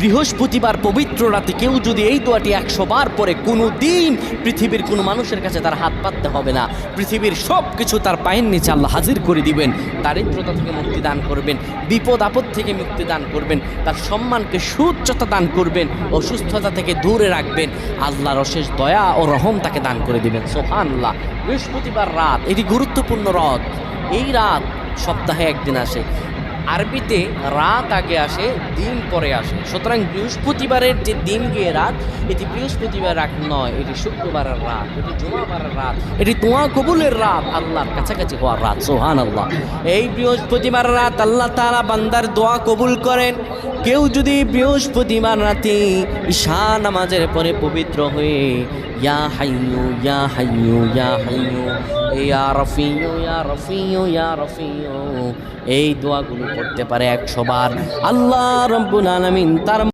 বৃহস্পতিবার পবিত্র রাতে কেউ যদি এই দোয়াটি 100 বার পরে কোনো দিন পৃথিবীর কোনো মানুষের কাছে তার হাত পাততে হবে না, পৃথিবীর সব কিছু তার পায়ের নিচে আল্লাহ হাজির করে দিবেন, দারিদ্রতা থেকে মুক্তি দান করবেন, বিপদ আপদ থেকে মুক্তি দান করবেন, তার সম্মানকে সুউচ্চতা দান করবেন, অসুস্থতা থেকে দূরে রাখবেন, আল্লাহর অশেষ দয়া ও রহম তাকে দান করে দিবেন। সুবহানাল্লাহ। বৃহস্পতিবার রাত এটি গুরুত্বপূর্ণ রাত। এই রাত সপ্তাহে একদিন আসে, আরবিতে রাত আগে আসে, দিন পরে আসে। সুতরাং বৃহস্পতিবারের যে দিন গিয়ে রাত, এটি বৃহস্পতিবার রাত নয়, এটি শুক্রবারের রাত, এটি জুমাবারের রাত, এটি দোয়া কবুলের রাত, আল্লাহর কাছাকাছি হওয়ার রাত। সুবহানাল্লাহ। এই বৃহস্পতিবার রাত আল্লাহ তাআলা বান্দার দোয়া কবুল করেন। কেউ যদি বৃহস্পতিবার রাতে ঈশা নামাজের পরে পবিত্র হয়ে ইয়া হাইয়ু ইয়া হাইয়ু ইয়া হাইয়ু ইয়া রফিউ ইয়া রফিউ ইয়া রফিউ এই দোয়াগুলো পড়তে পারে 100 বার, আল্লাহ রাব্বুল আলামিন তার